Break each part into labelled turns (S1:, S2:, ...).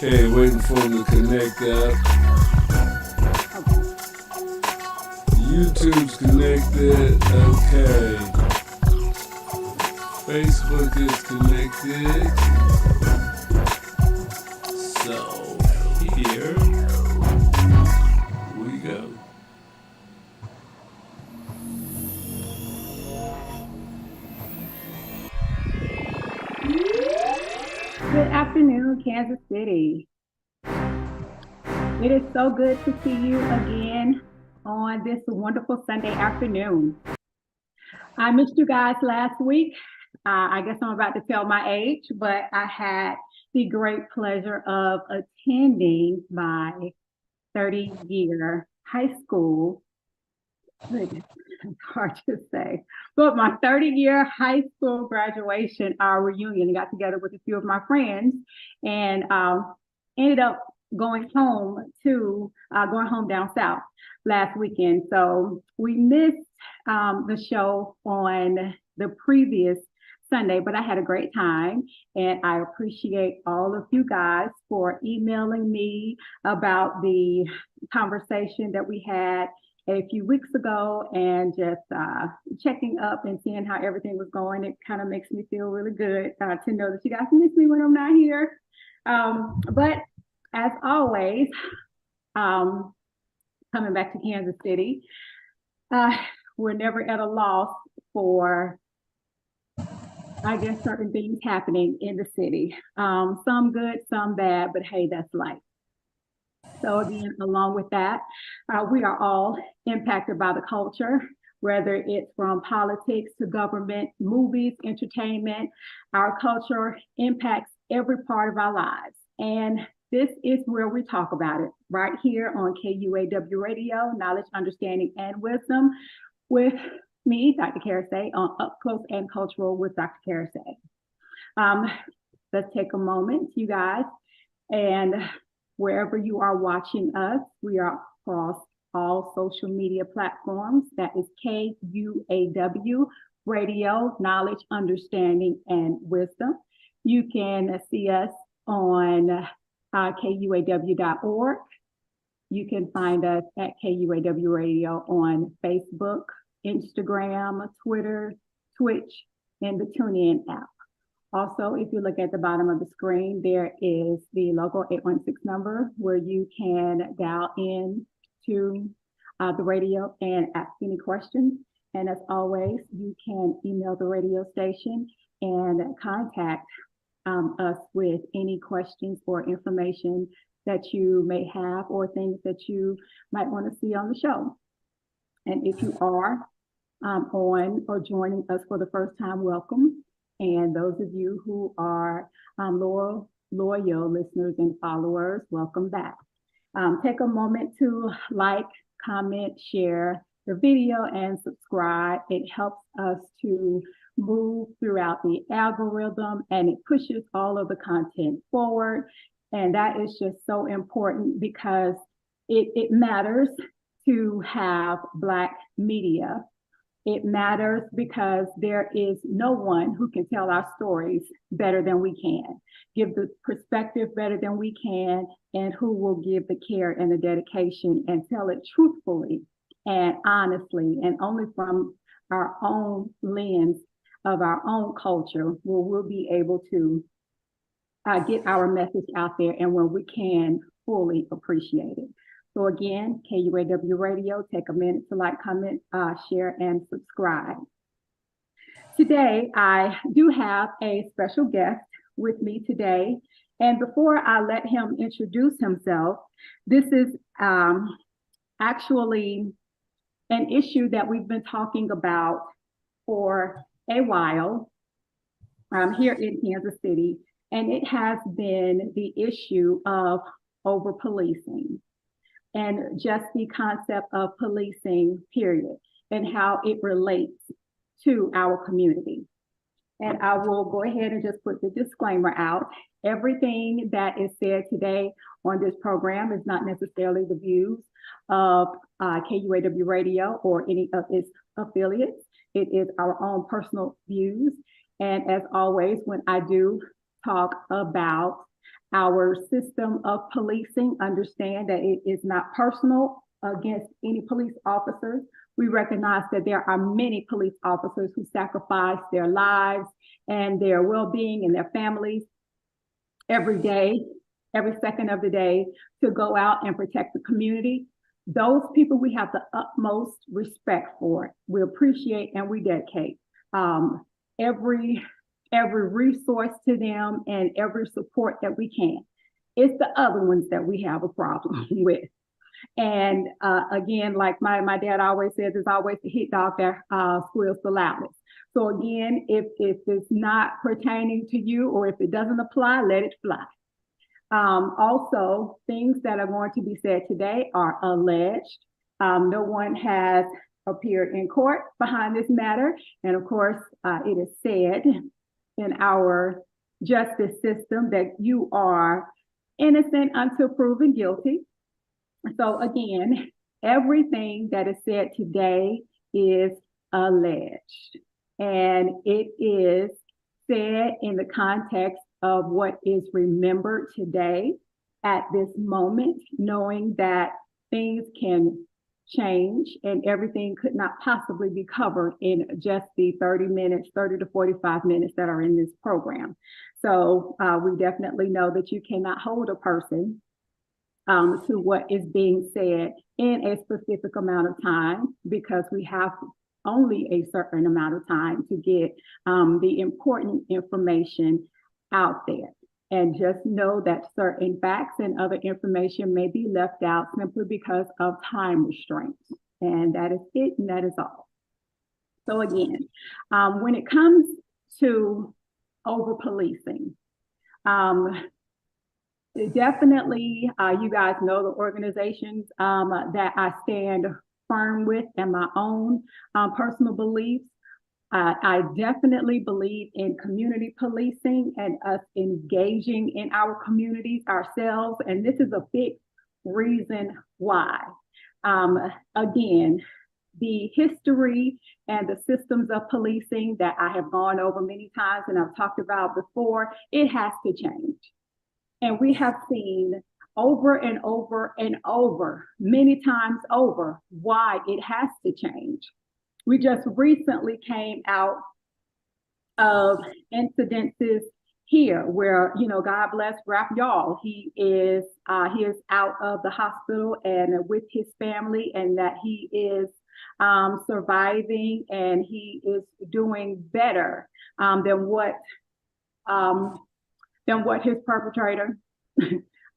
S1: Okay, waiting for him to connect up. YouTube's connected. Okay. Facebook is connected. So, here we go.
S2: Good afternoon, Kansas City. It is so good to see you again on this wonderful Sunday afternoon. I missed you guys last week. I guess I'm about to tell my age, but I had the great pleasure of attending my 30-year high school. It's hard to say, but my 30-year high school graduation, our reunion. I got together with a few of my friends and ended up going home down south last weekend. So we missed the show on the previous Sunday, but I had a great time, and I appreciate all of you guys for emailing me about the conversation that we had a few weeks ago and just checking up and seeing how everything was going. It kind of makes me feel really good to know that you guys miss me when I'm not here. But as always, coming back to Kansas City, we're never at a loss for, I guess, certain things happening in the city. Some good, some bad, but hey, that's life. So again, along with that, we are all impacted by the culture, whether it's from politics to government, movies, entertainment. Our culture impacts every part of our lives. And this is where we talk about it, right here on KUAW Radio, Knowledge, Understanding, and Wisdom, with me, Dr. Karasay, on Up Close and Cultural with Dr. Karasay. Let's take a moment, you guys, and wherever you are watching us, we are across all social media platforms. That is KUAW Radio, Knowledge, Understanding, and Wisdom. You can see us on KUAW.org. You can find us at KUAW Radio on Facebook, Instagram, Twitter, Twitch, and the TuneIn app. Also, if you look at the bottom of the screen, there is the local 816 number where you can dial in to the radio and ask any questions. And as always, you can email the radio station and contact us with any questions or information that you may have or things that you might want to see on the show. And if you are on or joining us for the first time, welcome. And those of you who are loyal listeners and followers, welcome back. Take a moment to like, comment, share the video, and subscribe. It helps us to move throughout the algorithm, and it pushes all of the content forward. And that is just so important because it matters to have Black media. It matters because there is no one who can tell our stories better than we can, give the perspective better than we can, and who will give the care and the dedication and tell it truthfully and honestly, and only from our own lens of our own culture, where we'll be able to get our message out there and when we can fully appreciate it. So again, KUAW Radio, take a minute to like, comment, share, and subscribe. Today, I do have a special guest with me today. And before I let him introduce himself, this is actually an issue that we've been talking about for a while here in Kansas City. And it has been the issue of over-policing and just the concept of policing, period, and how it relates to our community. And I will go ahead and just put the disclaimer out. Everything that is said today on this program is not necessarily the views of KUAW Radio or any of its affiliates. It is our own personal views. And as always, when I do talk about Our system of policing, understand that it is not personal against any police officers. We recognize that there are many police officers who sacrifice their lives and their well-being and their families every day, every second of the day, to go out and protect the community. Those people we have the utmost respect for. We appreciate and we dedicate every resource to them and every support that we can. It's the other ones that we have a problem with. And again, like my dad always says, it's always the hit dog that squeals the loudest. So again, if it's not pertaining to you or if it doesn't apply, let it fly. Also, things that are going to be said today are alleged. No one has appeared in court behind this matter. And of course, it is said in our justice system that you are innocent until proven guilty. So again, everything that is said today is alleged. And it is said in the context of what is remembered today at this moment, knowing that things can change and everything could not possibly be covered in just the 30 to 45 minutes that are in this program. So we definitely know that you cannot hold a person to what is being said in a specific amount of time, because we have only a certain amount of time to get the important information out there. And just know that certain facts and other information may be left out simply because of time restraints. And that is it, and that is all. So again, when it comes to over-policing, definitely, you guys know the organizations that I stand firm with and my own personal beliefs. I definitely believe in community policing and us engaging in our communities ourselves. And this is a big reason why. Again, the history and the systems of policing that I have gone over many times and I've talked about before, it has to change. And we have seen over and over and over, many times over, why it has to change. We just recently came out of incidences here where, you know, God bless KUAW. He is out of the hospital and with his family, and that he is surviving and he is doing better than what his perpetrator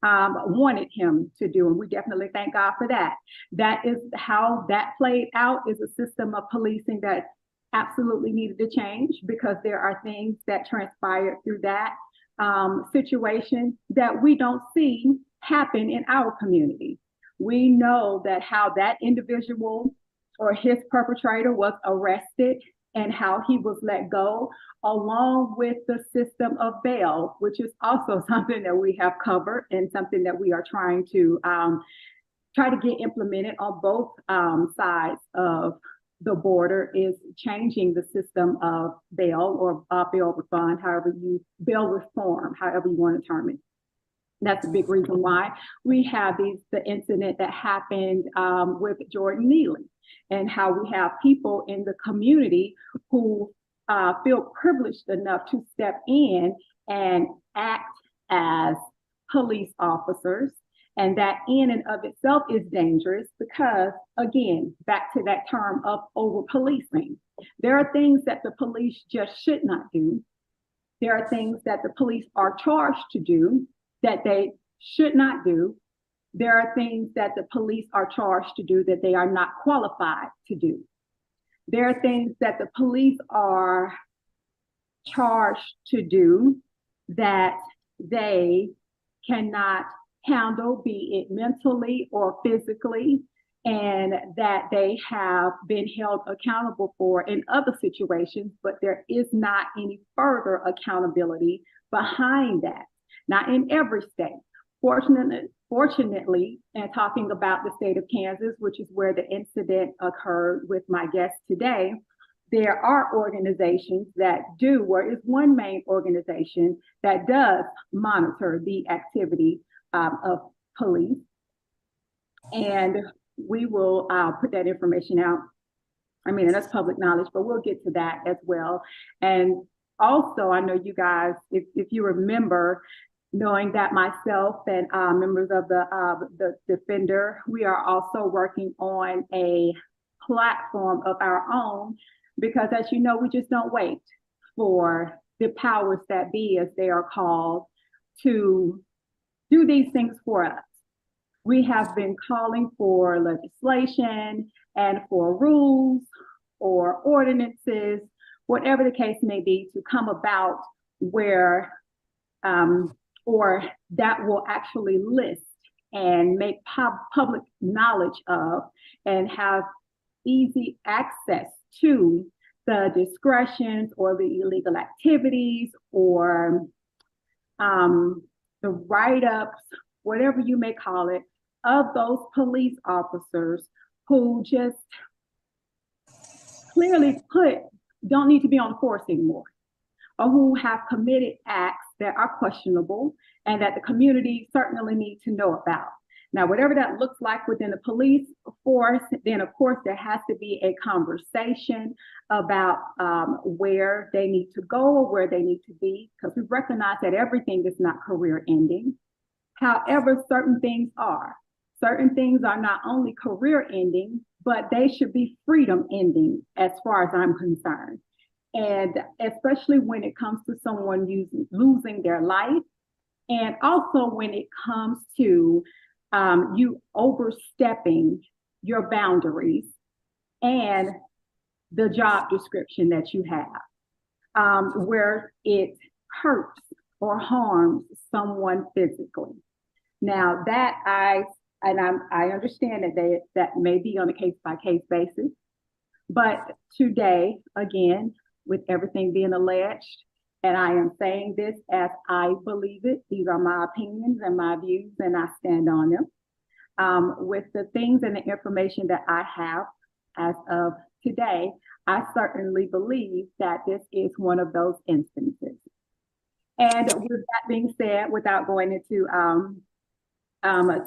S2: wanted him to do. And we definitely thank God for that. That is how that played out, is a system of policing that absolutely needed to change, because there are things that transpired through that situation that we don't see happen in our community. We know that how that individual or his perpetrator was arrested and how he was let go, along with the system of bail, which is also something that we have covered and something that we are trying to get implemented on both sides of the border, is changing the system of bail or bail refund, bail reform, however you want to term it. That's a big reason why we have the incident that happened with Jordan Neely, and how we have people in the community who feel privileged enough to step in and act as police officers. And that in and of itself is dangerous because, again, back to that term of over-policing. There are things that the police just should not do. There are things that the police are charged to do that they should not do. There are things that the police are charged to do that they are not qualified to do. There are things that the police are charged to do that they cannot handle, be it mentally or physically, and that they have been held accountable for in other situations, but there is not any further accountability behind that. Not in every state. Fortunately, and talking about the state of Kansas, which is where the incident occurred with my guest today, there are organizations that do, or is one main organization that does monitor the activity of police. And we will put that information out. I mean, that's public knowledge, but we'll get to that as well. And also, I know you guys, if you remember, knowing that myself and members of the Defender, we are also working on a platform of our own, because as you know, we just don't wait for the powers that be, as they are called, to do these things for us. We have been calling for legislation and for rules or ordinances, whatever the case may be, to come about where or that will actually list and make public knowledge of and have easy access to the discretions or the illegal activities or the write-ups, whatever you may call it, of those police officers who just clearly don't need to be on the force anymore, or who have committed acts that are questionable and that the community certainly needs to know about. Now, whatever that looks like within the police force, then of course there has to be a conversation about where they need to go or where they need to be, because we recognize that everything is not career ending. However, certain things are. Certain things are not only career ending, but they should be freedom ending as far as I'm concerned. And especially when it comes to someone losing their life, and also when it comes to you overstepping your boundaries and the job description that you have, where it hurts or harms someone physically. Now that I understand that may be on a case-by-case basis, but today, again, with everything being alleged, and I am saying this as I believe it, these are my opinions and my views, and I stand on them. With the things and the information that I have as of today, I certainly believe that this is one of those instances. And with that being said, without going into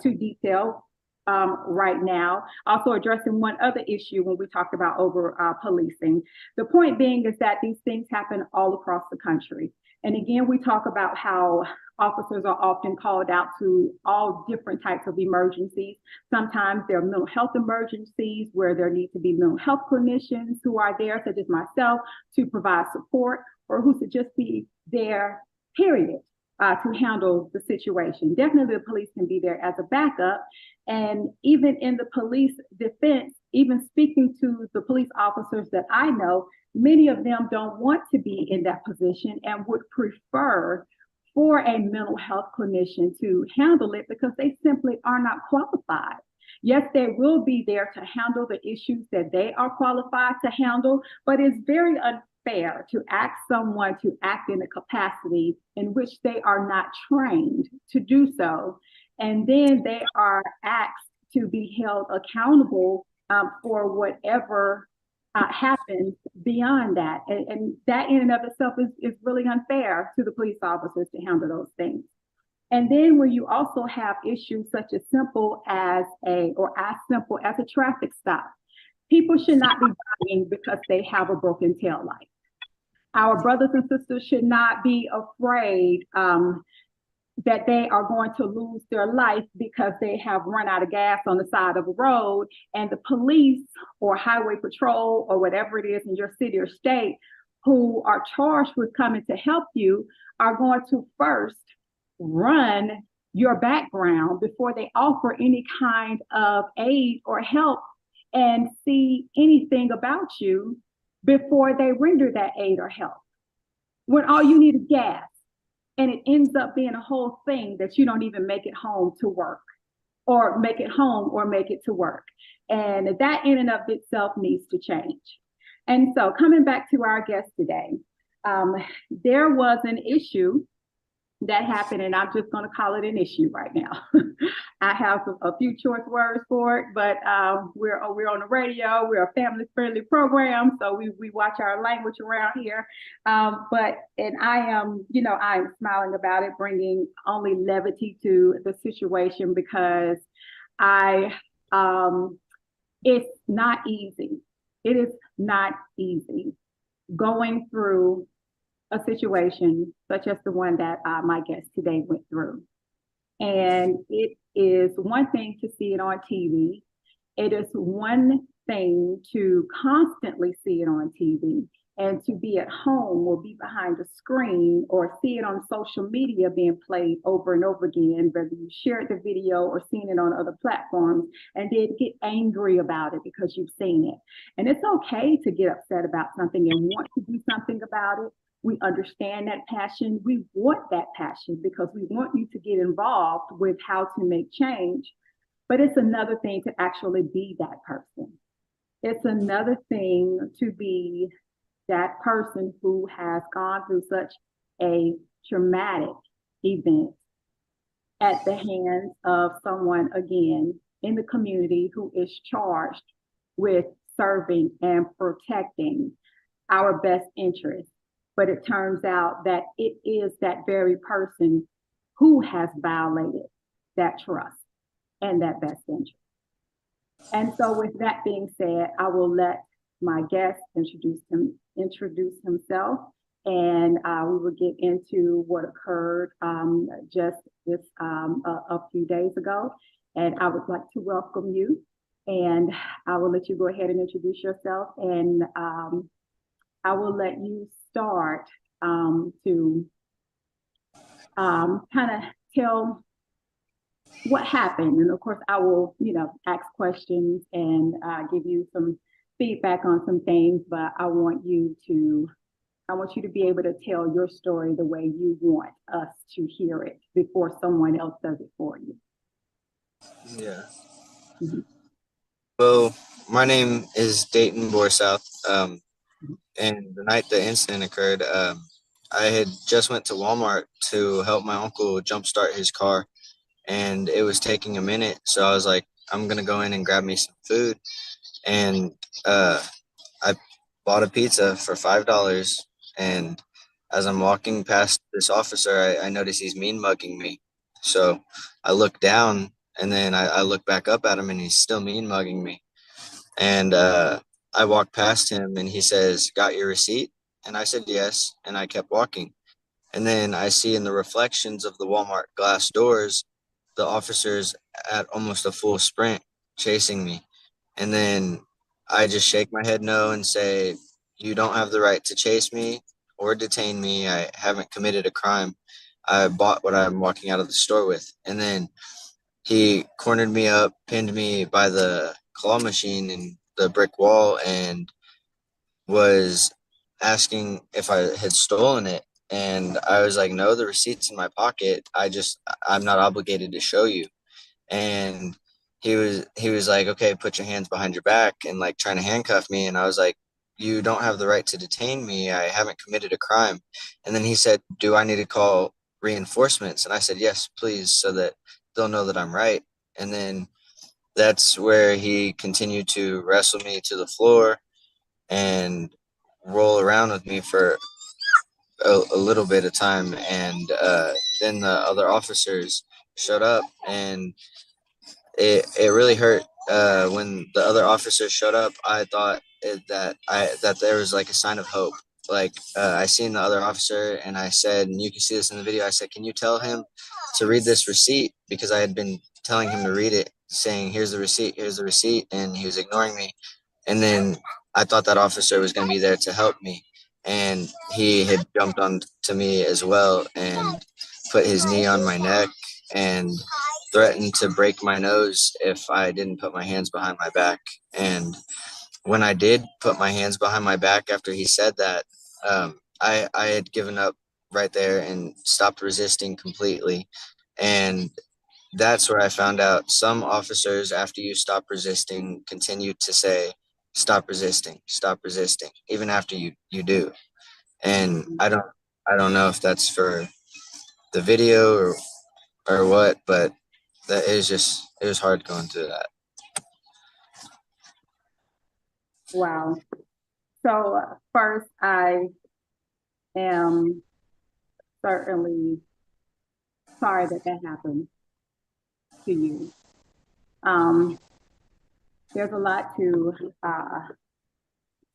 S2: too detail right now, also addressing one other issue when we talked about over policing. The point being is that these things happen all across the country. And again, we talk about how officers are often called out to all different types of emergencies. Sometimes there are mental health emergencies where there need to be mental health clinicians who are there, such as myself, to provide support, or who should just be there, period, to handle the situation. Definitely the police can be there as a backup. And even in the police defense, even speaking to the police officers that I know, many of them don't want to be in that position and would prefer for a mental health clinician to handle it because they simply are not qualified. Yes, they will be there to handle the issues that they are qualified to handle, but it's very unfair to ask someone to act in a capacity in which they are not trained to do so. And then they are asked to be held accountable for whatever happens beyond that. And that in and of itself is really unfair to the police officers to handle those things. And then when you also have issues such as simple as a traffic stop, people should not be dying because they have a broken tail light. Our brothers and sisters should not be afraid that they are going to lose their life because they have run out of gas on the side of a road, and the police or highway patrol or whatever it is in your city or state who are charged with coming to help you are going to first run your background before they offer any kind of aid or help and see anything about you before they render that aid or help. When all you need is gas. And it ends up being a whole thing that you don't even make it home to work, or make it home or make it to work. And that in and of itself needs to change. And so coming back to our guest today, there was an issue that happened, and I'm just going to call it an issue right now. I have a few choice words for it, but we're on the radio. We're a family friendly program, so we watch our language around here. But and I am, I am smiling about it, bringing only levity to the situation because I it's not easy. It is not easy going through a situation such as the one that my guest today went through. And it is one thing to see it on TV. It is one thing to constantly see it on TV and to be at home or be behind a screen or see it on social media being played over and over again, whether you shared the video or seen it on other platforms, and then get angry about it because you've seen it. And it's okay to get upset about something and want to do something about it. We understand that passion. We want that passion because we want you to get involved with how to make change. But it's another thing to actually be that person. It's another thing to be that person who has gone through such a traumatic event at the hands of someone, again, in the community who is charged with serving and protecting our best interests. But it turns out that it is that very person who has violated that trust and that best interest. And so with that being said, I will let my guest introduce himself, and we will get into what occurred just this a few days ago. And I would like to welcome you, and I will let you go ahead and introduce yourself, and I will let you start to kind of tell what happened. And of course, I will, ask questions and give you some feedback on some things, but I want you to be able to tell your story the way you want us to hear it before someone else does it for you.
S3: Yeah.
S2: Mhm.
S3: Well, my name is Dayton Borsouth. And the night the incident occurred, I had just went to Walmart to help my uncle jumpstart his car, and it was taking a minute. So I was like, I'm gonna go in and grab me some food, and I bought a pizza for $5. And as I'm walking past this officer, I notice he's mean mugging me. So I look down, and then I look back up at him, and he's still mean mugging me. And I walked past him, and he says, "Got your receipt?" And I said, "Yes." And I kept walking. And then I see in the reflections of the Walmart glass doors, the officers at almost a full sprint chasing me. And then I just shake my head no and say, "You don't have the right to chase me or detain me. I haven't committed a crime. I bought what I'm walking out of the store with." And then he cornered me up, pinned me by the claw machine in the brick wall, and was asking if I had stolen it. And I was like, "No, the receipt's in my pocket. I'm not obligated to show you." And he was like, "Okay, put your hands behind your back," and like trying to handcuff me. And I was like, "You don't have the right to detain me. I haven't committed a crime." And then he said, "Do I need to call reinforcements?" And I said, "Yes, please, so that they'll know that I'm right." And then that's where he continued to wrestle me to the floor and roll around with me for a little bit of time. And then the other officers showed up, and it really hurt. When the other officers showed up, I thought that there was like a sign of hope. Like I seen the other officer, and I said, and you can see this in the video, I said, "Can you tell him to read this receipt?" Because I had been telling him to read it, saying, "Here's the receipt, here's the receipt," and he was ignoring me. And then I thought that officer was going to be there to help me, and he had jumped on to me as well and put his knee on my neck and threatened to break my nose if I didn't put my hands behind my back. And when I did put my hands behind my back after he said that, I had given up right there and stopped resisting completely. And that's where I found out some officers, after you stop resisting, continue to say, stop resisting, even after you do. And I don't know if that's for the video or what, but that is just, it was hard going through that.
S2: Wow. So first, I am certainly sorry that that happened to you. Um, there's a lot to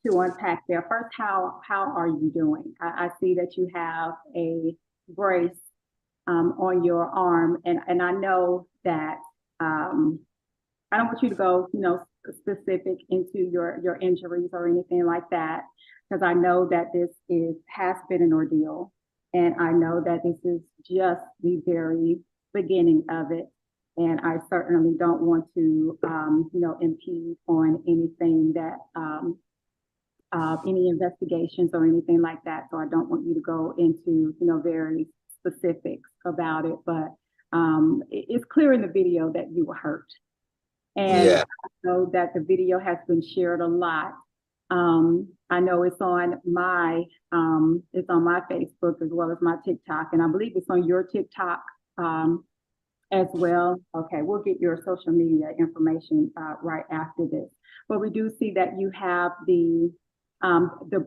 S2: unpack there. First, how are you doing? I see that you have a brace on your arm, and I know that I don't want you to go, specific into your injuries or anything like that, because I know that this has been an ordeal, and I know that this is just the very beginning of it. And I certainly don't want to, impede on anything that any investigations or anything like that. So I don't want you to go into, very specifics about it. But it's clear in the video that you were hurt. And
S3: Yeah.
S2: I know that the video has been shared a lot. I know it's on my Facebook as well as my TikTok, and I believe it's on your TikTok as well. Okay, we'll get your social media information right after this. But we do see that you have the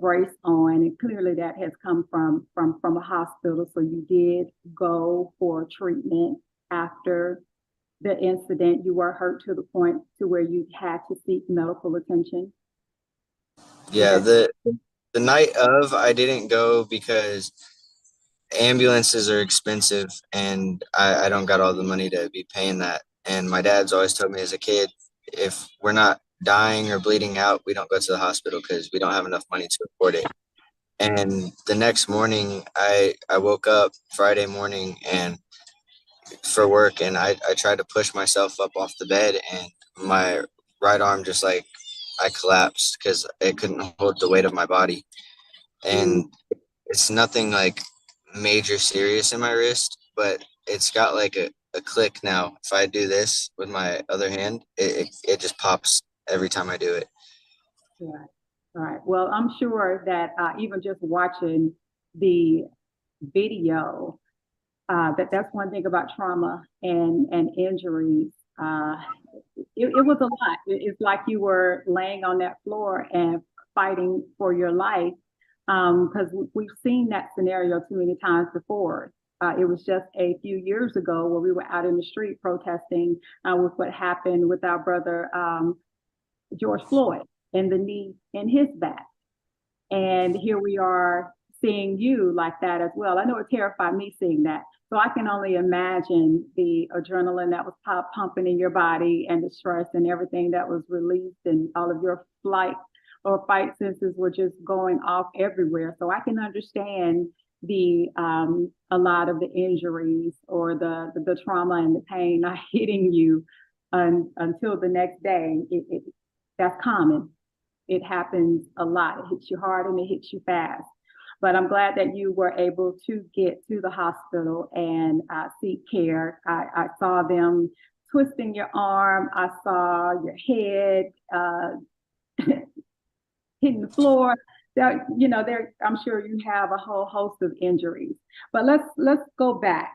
S2: brace on, and clearly that has come from a hospital. So you did go for treatment after the incident. You were hurt to the point to where you had to seek medical attention.
S3: Yeah, the night of, I didn't go because ambulances are expensive and I don't got all the money to be paying that. And my dad's always told me as a kid, if we're not dying or bleeding out, we don't go to the hospital because we don't have enough money to afford it. And the next morning, I woke up Friday morning and for work, and I tried to push myself up off the bed, and my right arm just like I collapsed because it couldn't hold the weight of my body.
S2: Mm.
S3: And it's nothing like major serious in my wrist, but it's got like a click now. If I do this with my other hand, it just pops every time I do it.
S2: Right. All right. Well, I'm sure that even just watching the video, that's one thing about trauma and injuries. It was a lot. It's like you were laying on that floor and fighting for your life, because we've seen that scenario too many times before. It was just a few years ago where we were out in the street protesting with what happened with our brother George Floyd and the knee in his back. And here we are seeing you like that as well. I know it terrified me seeing that. So I can only imagine the adrenaline that was pumping in your body and the stress and everything that was released, and all of your flight or fight senses were just going off everywhere. So I can understand the a lot of the injuries or the trauma and the pain not hitting you until the next day. That's common. It happens a lot. It hits you hard and it hits you fast. But I'm glad that you were able to get to the hospital and seek care. I saw them twisting your arm. I saw your head hitting the floor. I'm sure you have a whole host of injuries. But let's go back.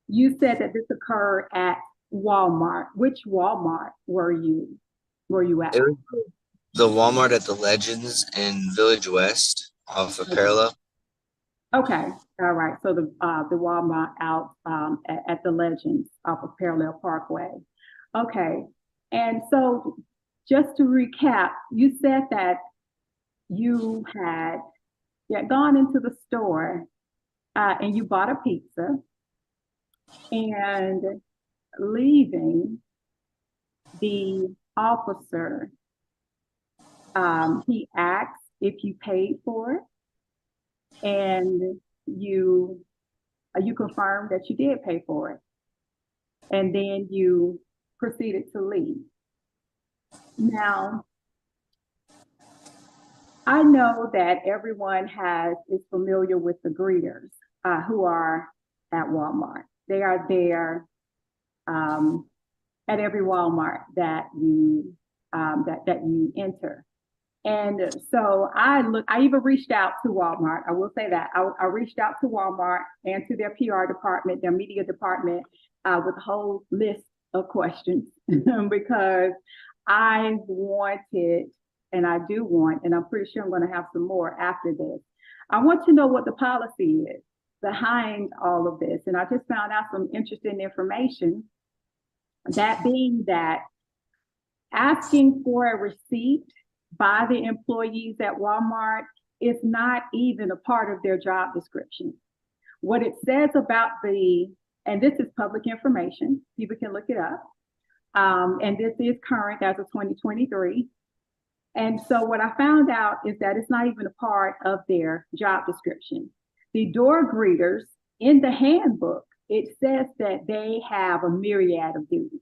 S2: You said that this occurred at Walmart. Which Walmart were you at?
S3: It was the Walmart at the Legends in Village West off of
S2: Okay.
S3: Parallel.
S2: Okay, all right. So the Walmart out at the Legends off of Parallel Parkway. Okay, and so just to recap, you said that you had gone into the store and you bought a pizza, and leaving, the officer, he asked if you paid for it, and you confirmed that you did pay for it, and then you proceeded to leave. Now, I know that everyone is familiar with the greeters who are at Walmart. They are there at every Walmart that you enter. And so I even reached out to Walmart. I will say that I reached out to Walmart and to their PR department, their media department, with a whole list of questions because I wanted, and I do want, and I'm pretty sure I'm going to have some more after this. I want to know what the policy is behind all of this. And I just found out some interesting information. That being that asking for a receipt by the employees at Walmart is not even a part of their job description. What it says about and this is public information, people can look it up, and this is current as of 2023. And so what I found out is that it's not even a part of their job description. The door greeters in the handbook, it says that they have a myriad of duties.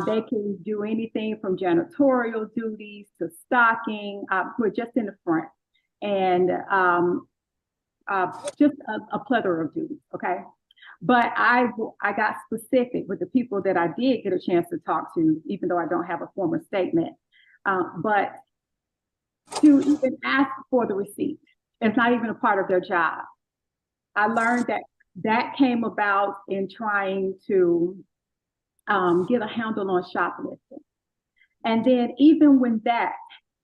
S2: They can do anything from janitorial duties to stocking, we're just in the front, and just a plethora of duties, okay? But I got specific with the people that I did get a chance to talk to, even though I don't have a formal statement. But to even ask for the receipt, it's not even a part of their job. I learned that came about in trying to get a handle on shoplifting. And then even when that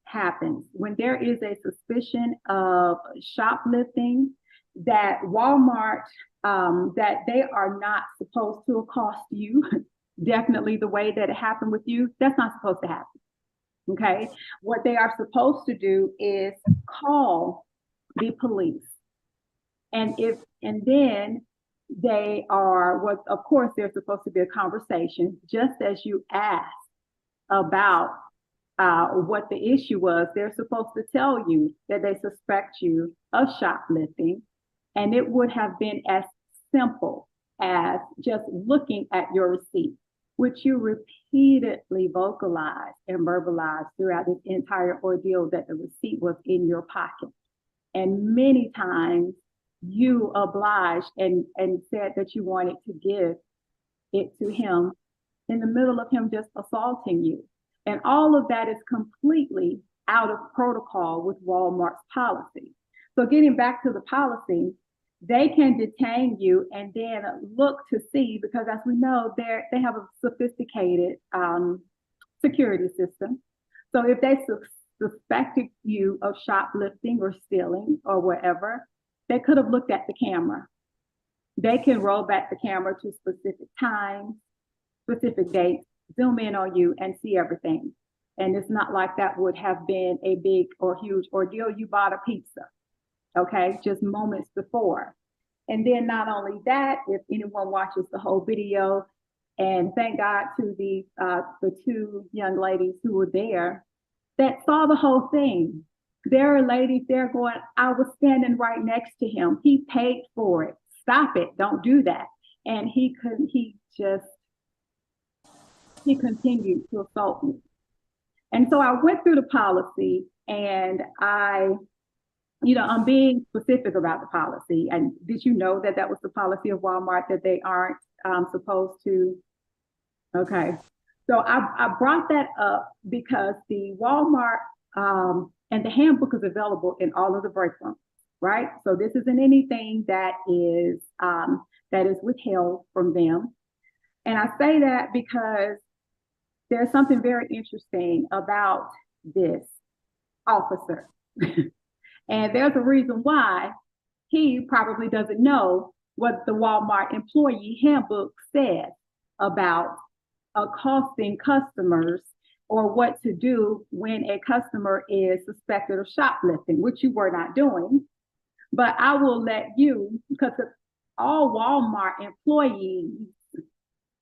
S2: happens, when there is a suspicion of shoplifting, that Walmart, that they are not supposed to accost you, definitely the way that it happened with you, that's not supposed to happen. Okay, what they are supposed to do is call the police. And then they are, what, of course, there's supposed to be a conversation, just as you asked about what the issue was. They're supposed to tell you that they suspect you of shoplifting. And it would have been as simple as just looking at your receipt, which you repeatedly vocalized and verbalized throughout this entire ordeal, that the receipt was in your pocket. And many times you obliged and said that you wanted to give it to him in the middle of him just assaulting you. And all of that is completely out of protocol with Walmart's policy. So getting back to the policy, they can detain you and then look to see, because as we know, they have a sophisticated security system. So if they suspected you of shoplifting or stealing or whatever, they could have looked at the camera. They can roll back the camera to specific times, specific dates, zoom in on you and see everything. And it's not like that would have been a big or huge ordeal. You bought a pizza, okay, just moments before. And then not only that, if anyone watches the whole video, and thank God to the two young ladies who were there that saw the whole thing. There are ladies there going, I was standing right next to him. He paid for it. Stop it. Don't do that. And he continued to assault me. And so I went through the policy, and I'm being specific about the policy. And did you know that was the policy of Walmart, that they aren't supposed to? Okay. So I brought that up because the Walmart and the handbook is available in all of the break rooms, right? So this isn't anything that is withheld from them. And I say that because there's something very interesting about this officer. And there's a reason why he probably doesn't know what the Walmart employee handbook says about accosting customers, or what to do when a customer is suspected of shoplifting, which you were not doing. But I will let you, because all Walmart employees,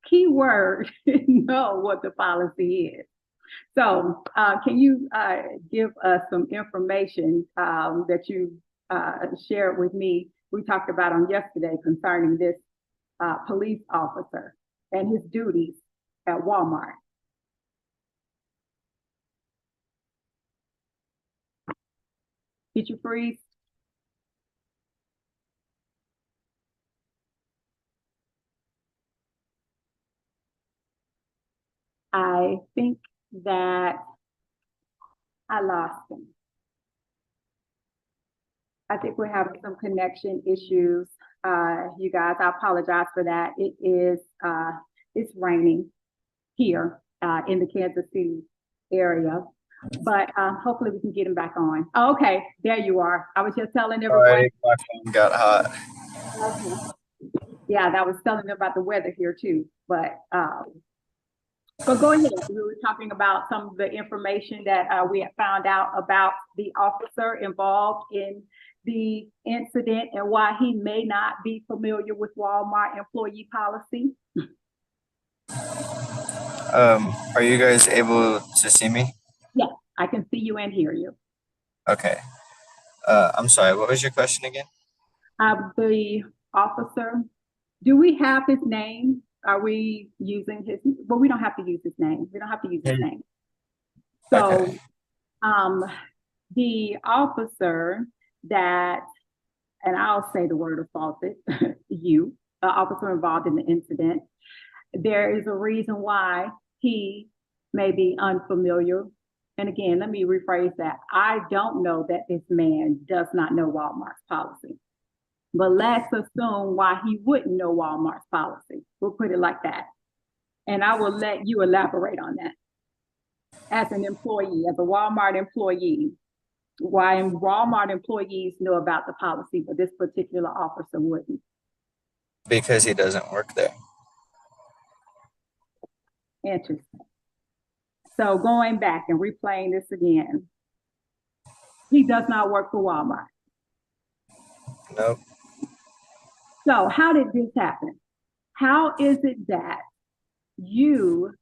S2: keyword, know what the policy is. So can you give us some information that you shared with me, we talked about on yesterday, concerning this police officer and his duties at Walmart? Did you freeze? I think that I lost him. I think we're having some connection issues. You guys, I apologize for that. It's raining here in the Kansas City area, but hopefully we can get him back on. Oh, okay, there you are. I was just telling everyone.
S3: Sorry, my phone got hot.
S2: Okay. Yeah, that was telling them about the weather here too, but go ahead. We were talking about some of the information that we had found out about the officer involved in the incident and why he may not be familiar with Walmart employee policy.
S3: Are you guys able to see me?
S2: Yes, I can see you and hear you.
S3: Okay. I'm sorry, what was your question again?
S2: The officer, do we have his name? Are we using his, well, we don't have to use his name. We don't have to use his name. So,
S3: Okay.
S2: The officer that, and I'll say the word assaulted you, the officer involved in the incident, there is a reason why he may be unfamiliar. And again, let me rephrase that. I don't know that this man does not know Walmart's policy, but let's assume why he wouldn't know Walmart's policy. We'll put it like that. And I will let you elaborate on that. As an employee, as a Walmart employee, why Walmart employees know about the policy, but this particular officer wouldn't.
S3: Because he doesn't work there.
S2: Interesting. So going back and replaying this again, he does not work for Walmart.
S3: Nope.
S2: So how did this happen? How is it that you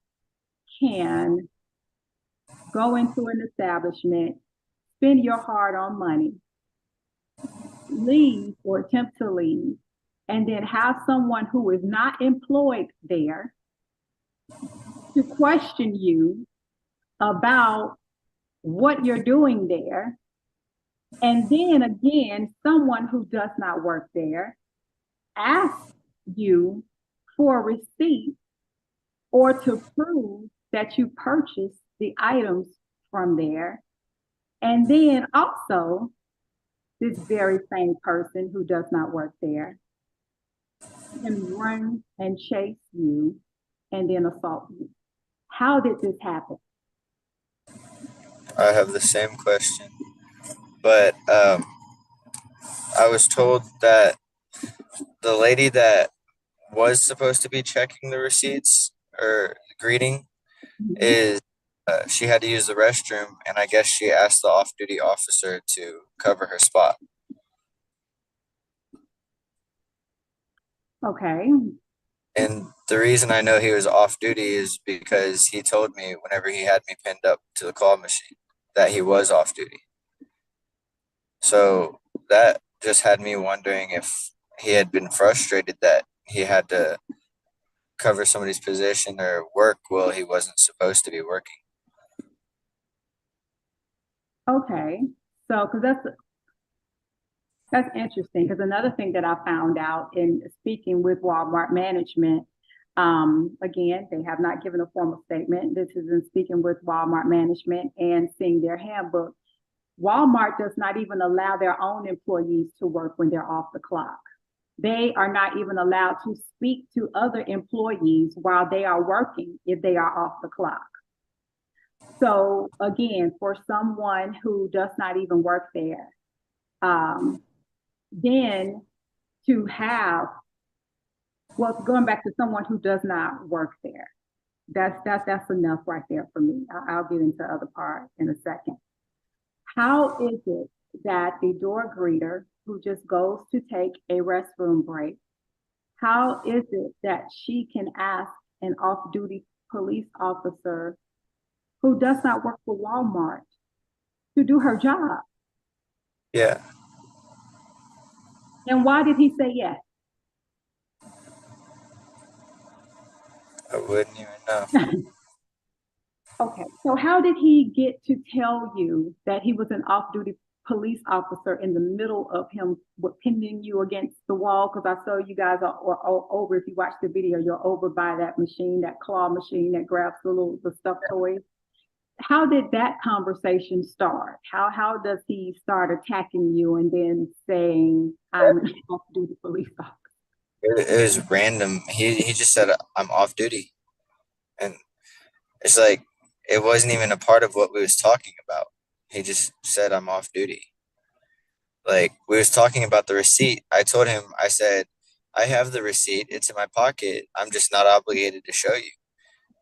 S2: can go into an establishment, spend your hard-earned money, leave or attempt to leave, and then have someone who is not employed there to question you about what you're doing there, and then again, someone who does not work there asks you for a receipt or to prove that you purchased the items from there. And then also, this very same person who does not work there can run and chase you and then assault you. How did this happen?
S3: I have the same question. But I was told that the lady that was supposed to be checking the receipts or greeting is she had to use the restroom, and I guess she asked the off-duty officer to cover her spot.
S2: Okay.
S3: And the reason I know he was off duty is because he told me whenever he had me pinned up to the claw machine that he was off duty. So that just had me wondering if he had been frustrated that he had to cover somebody's position or work while he wasn't supposed to be working.
S2: Okay. So, because that's interesting. Because another thing that I found out in speaking with Walmart management, again, they have not given a formal statement. This is in speaking with Walmart management and seeing their handbook. Walmart does not even allow their own employees to work when they're off the clock. They are not even allowed to speak to other employees while they are working if they are off the clock. So again, for someone who does not even work there, then to have, well, going back to someone who does not work there, that's enough right there for me. I'll get into the other part in a second. How is it that the door greeter who just goes to take a restroom break, how is it that she can ask an off-duty police officer who does not work for Walmart to do her job?
S3: Yeah.
S2: And why did he say yes?
S3: I wouldn't even know.
S2: Okay, so how did he get to tell you that he was an off-duty police officer in the middle of him pinning you against the wall? Because I saw you guys are over, if you watch the video, you're over by that machine, that claw machine that grabs the stuffed toys. how did that conversation start? How does he start attacking you and then saying, I'm an off-duty police officer?
S3: It was random. He just said I'm off duty, and it's like it wasn't even a part of what we was talking about. He just said I'm off duty. Like we was talking about the receipt. I told him, I said, I have the receipt. It's in my pocket. I'm just not obligated to show you.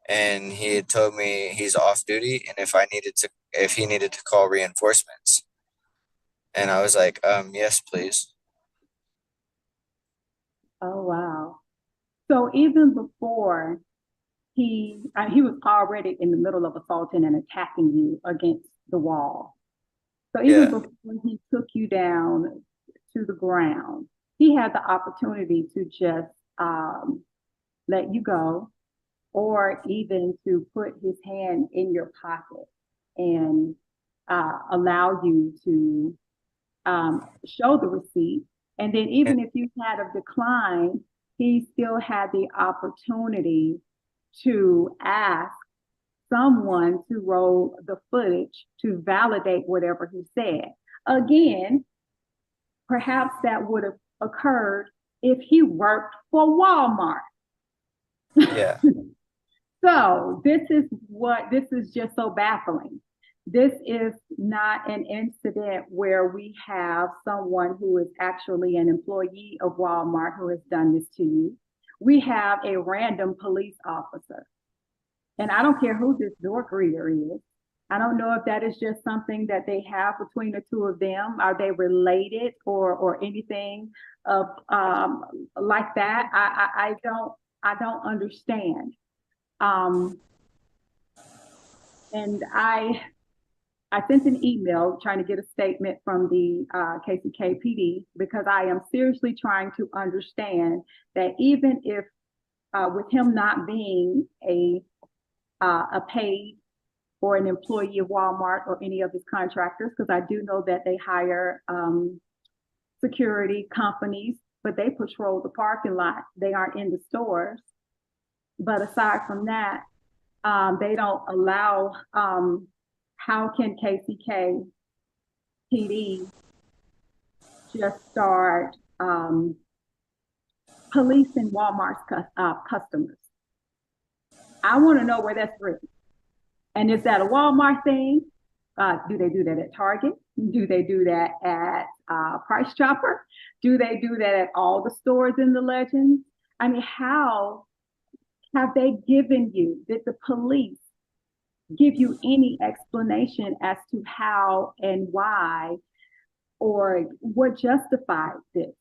S3: And he had told me he's off duty, and if he needed to call reinforcements. And I was like, yes, please.
S2: Oh, wow. So even before he was already in the middle of assaulting and attacking you against the wall. So even
S3: Yeah.
S2: before he took you down to the ground, he had the opportunity to just let you go, or even to put his hand in your pocket and allow you to show the receipt. And then even if you had a decline, he still had the opportunity to ask someone to roll the footage to validate whatever he said. Again, perhaps that would have occurred if he worked for Walmart.
S3: Yeah.
S2: So this is just so baffling. This is not an incident where we have someone who is actually an employee of Walmart who has done this to you. We have a random police officer. And I don't care who this door greeter is. I don't know if that is just something that they have between the two of them. Are they related or anything of like that? I don't understand. Um, and I sent an email trying to get a statement from the KCKPD because I am seriously trying to understand that even if with him not being a paid or an employee of Walmart or any of his contractors, because I do know that they hire security companies, but they patrol the parking lot. They aren't in the stores. But aside from that, they don't allow, how can KCK PD just start policing Walmart's customers? I want to know where that's written. And is that a Walmart thing? Do they do that at Target? Do they do that at Price Chopper? Do they do that at all the stores in the Legends? I mean, how have they given you, did the police give you any explanation as to how and why or what justified this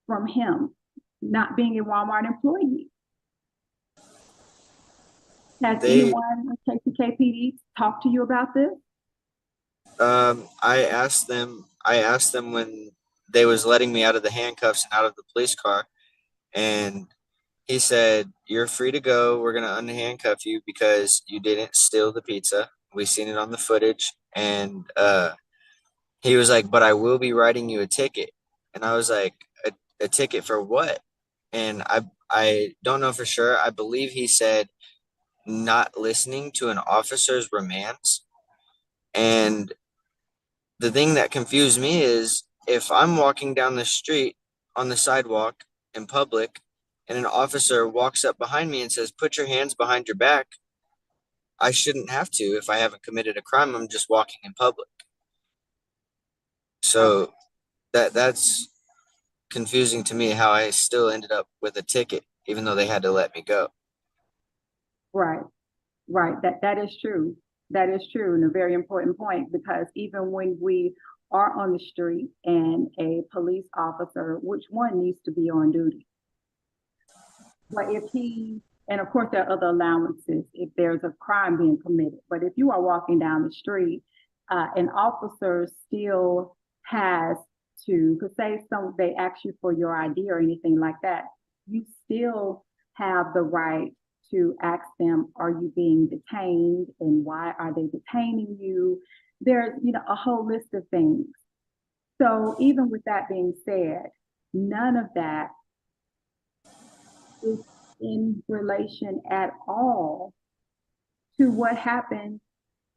S2: from him not being a Walmart employee? Has
S3: They
S2: anyone at KPD talked to you about this?
S3: I asked them when they was letting me out of the handcuffs and out of the police car, and he said, "You're free to go. We're gonna unhandcuff you because you didn't steal the pizza. We seen it on the footage." And he was like, "But I will be writing you a ticket." And I was like, a ticket for what?" And I don't know for sure. I believe he said not listening to an officer's remands. And the thing that confused me is if I'm walking down the street on the sidewalk in public and an officer walks up behind me and says, "Put your hands behind your back," I shouldn't have to if I haven't committed a crime. I'm just walking in public.
S2: Okay.
S3: So that's confusing to me how I still ended up with a ticket, even though they had to let me go.
S2: Right. Right, that is true. That is true, and a very important point because even when we are on the street and a police officer, which one needs to be on duty? But if he, and of course there are other allowances if there's a crime being committed, but if you are walking down the street, an officer still has to say some, they ask you for your ID or anything like that, you still have the right to ask them, are you being detained and why are they detaining you? There's, a whole list of things. So even with that being said, none of that is in relation at all to what happened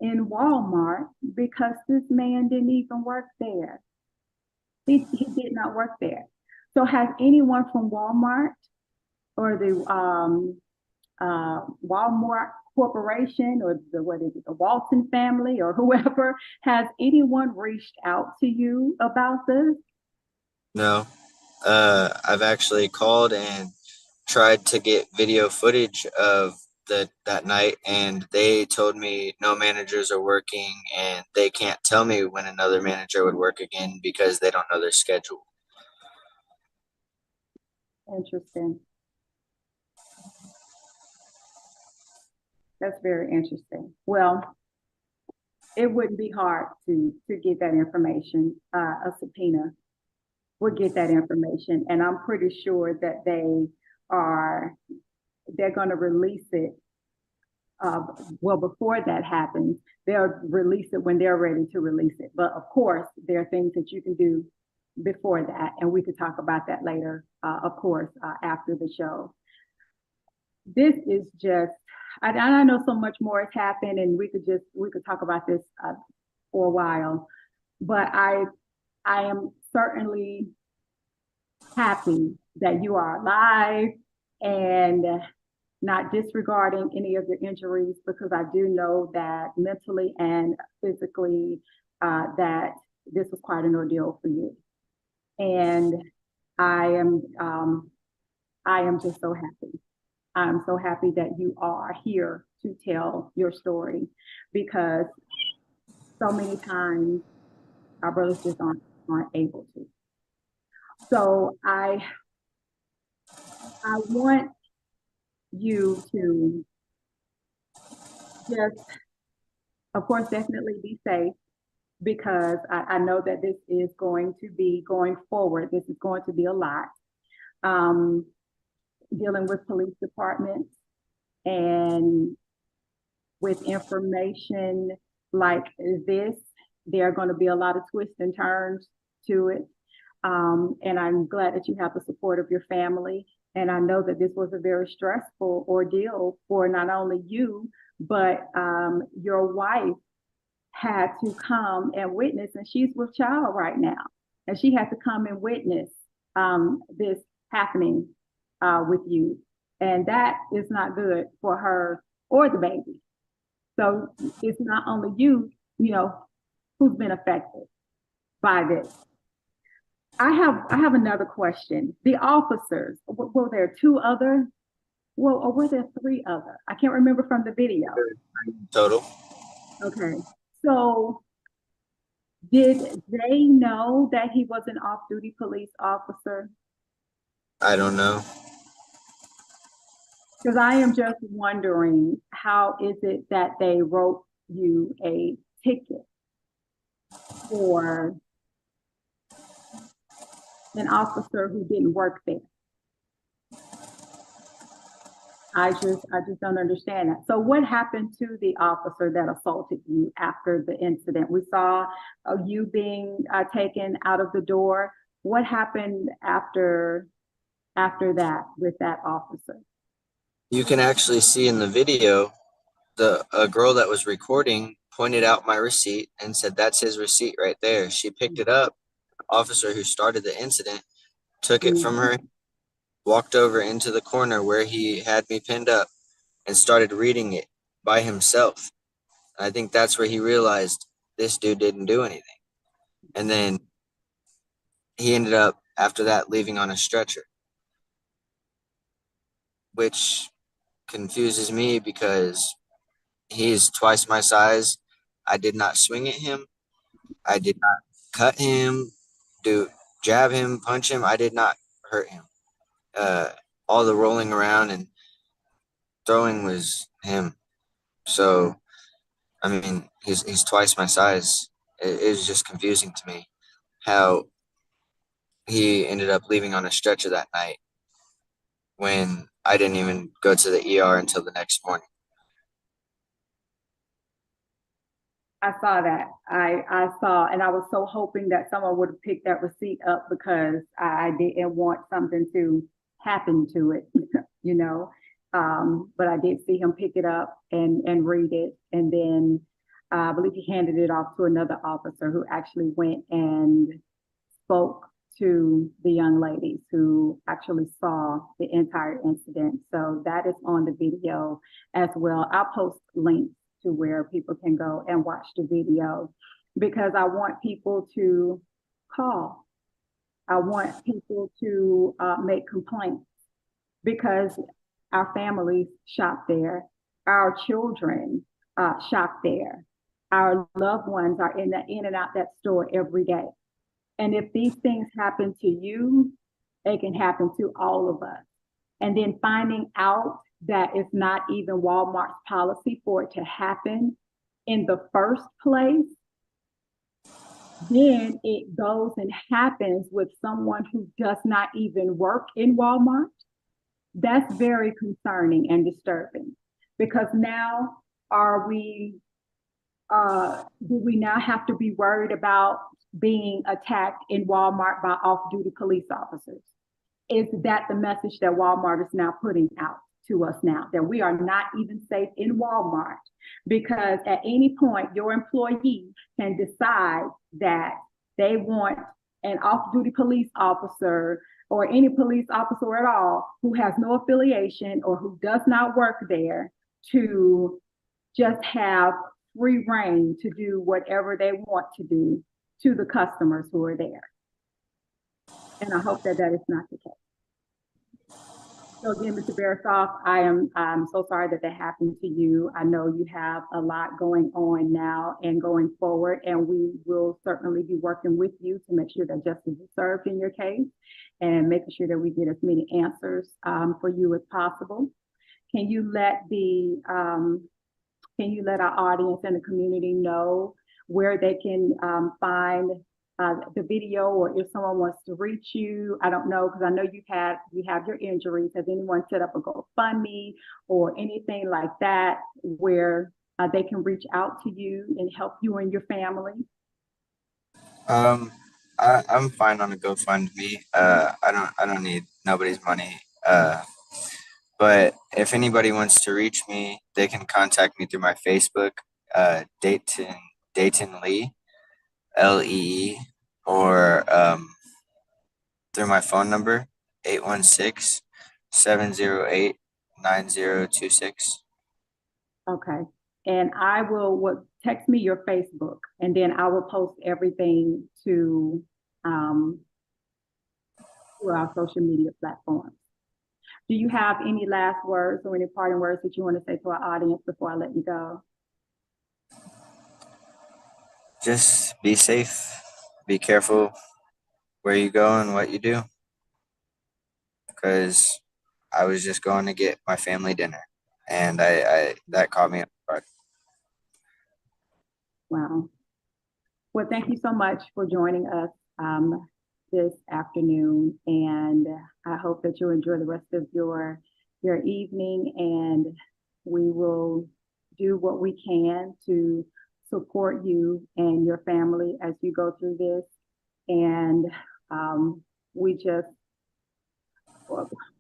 S2: in Walmart because this man didn't even work there. He did not work there. So has anyone from Walmart or the Walmart Corporation or the Walton family or whoever, has anyone reached out to you about this?
S3: No, I've actually called and tried to get video footage of that night, and they told me no managers are working, and they can't tell me when another manager would work again because they don't know their schedule.
S2: Interesting. That's very interesting. Well, it wouldn't be hard to get that information. A subpoena would get that information, and I'm pretty sure that they're going to release it. Well, before that happens, they'll release it when they're ready to release it. But of course, there are things that you can do before that, and we could talk about that later, of course, after the show. This is just, I know so much more has happened, and we could talk about this for a while, but I am certainly happy that you are alive and not disregarding any of your injuries, because I do know that mentally and physically that this was quite an ordeal for you. And I am just so happy. I'm so happy that you are here to tell your story, because so many times our brothers just aren't able to. So I want you to just, of course, definitely be safe, because I know that this is going to be going forward. This is going to be a lot. Dealing with police departments and with information like this, there are going to be a lot of twists and turns to it. And I'm glad that you have the support of your family. And I know that this was a very stressful ordeal for not only you, but your wife had to come and witness, and she's with child right now. And she had to come and witness this happening with you. And that is not good for her or the baby. So it's not only you, who's been affected by this. I have another question. The officers, were there two other? Well, or were there three other? I can't remember from the video.
S3: Total.
S2: Okay. So did they know that he was an off-duty police officer?
S3: I don't know.
S2: Because I am just wondering, how is it that they wrote you a ticket for an officer who didn't work there? I just don't understand that. So what happened to the officer that assaulted you after the incident? We saw you being taken out of the door. What happened after that with that officer?
S3: You can actually see in the video, a girl that was recording pointed out my receipt and said, "That's his receipt right there." She picked it up. The officer who started the incident took it from her, walked over into the corner where he had me pinned up, and started reading it by himself. I think that's where he realized this dude didn't do anything. And then he ended up, after that, leaving on a stretcher, which confuses me because he's twice my size. I did not swing at him. I did not cut him, jab him, punch him. I did not hurt him. All the rolling around and throwing was him. So, I mean, he's twice my size. It was just confusing to me how he ended up leaving on a stretcher that night when I didn't even go to the ER until the next morning.
S2: I saw that. I saw, and I was so hoping that someone would have picked that receipt up, because I didn't want something to happen to it, But I did see him pick it up and read it. And then I believe he handed it off to another officer who actually went and spoke to the young ladies who actually saw the entire incident. So that is on the video as well. I'll post links to where people can go and watch the video because I want people to call. I want people to make complaints because our families shop there, our children shop there, our loved ones are in and out that store every day. And if these things happen to you, it can happen to all of us. And then finding out that it's not even Walmart's policy for it to happen in the first place, then it goes and happens with someone who does not even work in Walmart. That's very concerning and disturbing because now do we now have to be worried about being attacked in Walmart by off-duty police officers? Is that the message that Walmart is now putting out to us now, that we are not even safe in Walmart? Because at any point, your employee can decide that they want an off-duty police officer or any police officer at all who has no affiliation or who does not work there to just have free reign to do whatever they want to do to the customers who are there. And I hope that that is not the case. So again, Mr. Barasoff, I'm so sorry that that happened to you. I know you have a lot going on now and going forward, and we will certainly be working with you to make sure that justice is served in your case and making sure that we get as many answers for you as possible. Can you let our audience and the community know where they can find the video, or if someone wants to reach you? I don't know, because I know you have your injuries. Has anyone set up a GoFundMe or anything like that where they can reach out to you and help you and your family?
S3: I'm fine on a GoFundMe. I don't need nobody's money. But if anybody wants to reach me, they can contact me through my Facebook, Dayton Lee, Lee, or through my phone number, 816-708-9026.
S2: Okay. And I will text me your Facebook, and then I will post everything to our social media platforms. Do you have any last words or any parting words that you want to say to our audience before I let you go?
S3: Just be safe, be careful where you go and what you do, because I was just going to get my family dinner, and I that caught me off guard.
S2: Wow. Well, thank you so much for joining us this afternoon, and I hope that you enjoy the rest of your evening, and we will do what we can to support you and your family as you go through this. And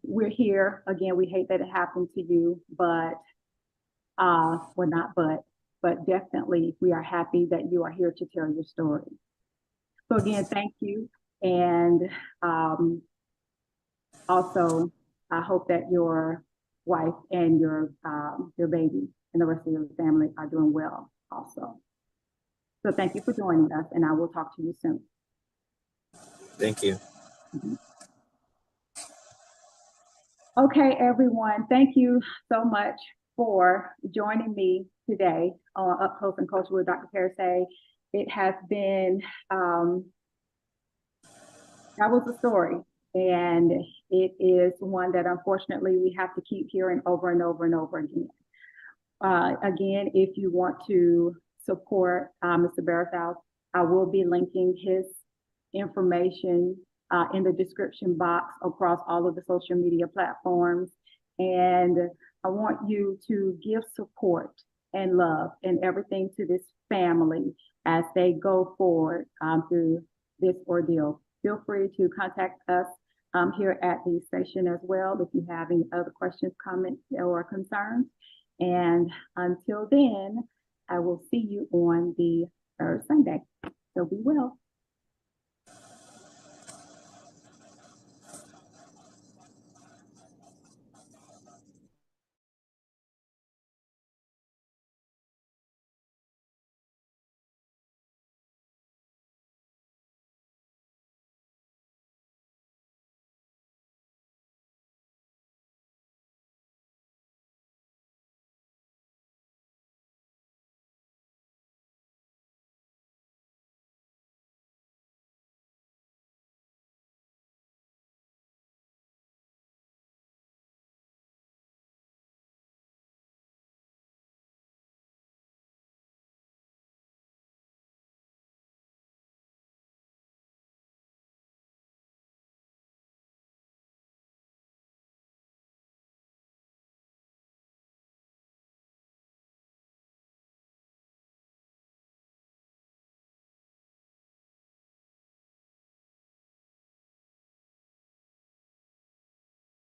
S2: we're here. Again, we hate that it happened to you, but well, not but definitely we are happy that you are here to tell your story. So again, thank you. And also, I hope that your wife and your baby and the rest of your family are doing well also. So thank you for joining us, and I will talk to you soon.
S3: Thank you.
S2: Mhm. Okay, everyone, thank you so much for joining me today on Up Close and Culture with Dr. Parasay. It has been, that was a story, and it is one that unfortunately we have to keep hearing over and over and over again. Again, if you want to support Mr. Barasoff, I will be linking his information in the description box across all of the social media platforms. And I want you to give support and love and everything to this family as they go forward through this ordeal. Feel free to contact us here at the station as well if you have any other questions, comments, or concerns. And until then, I will see you on the third Sunday. So be well.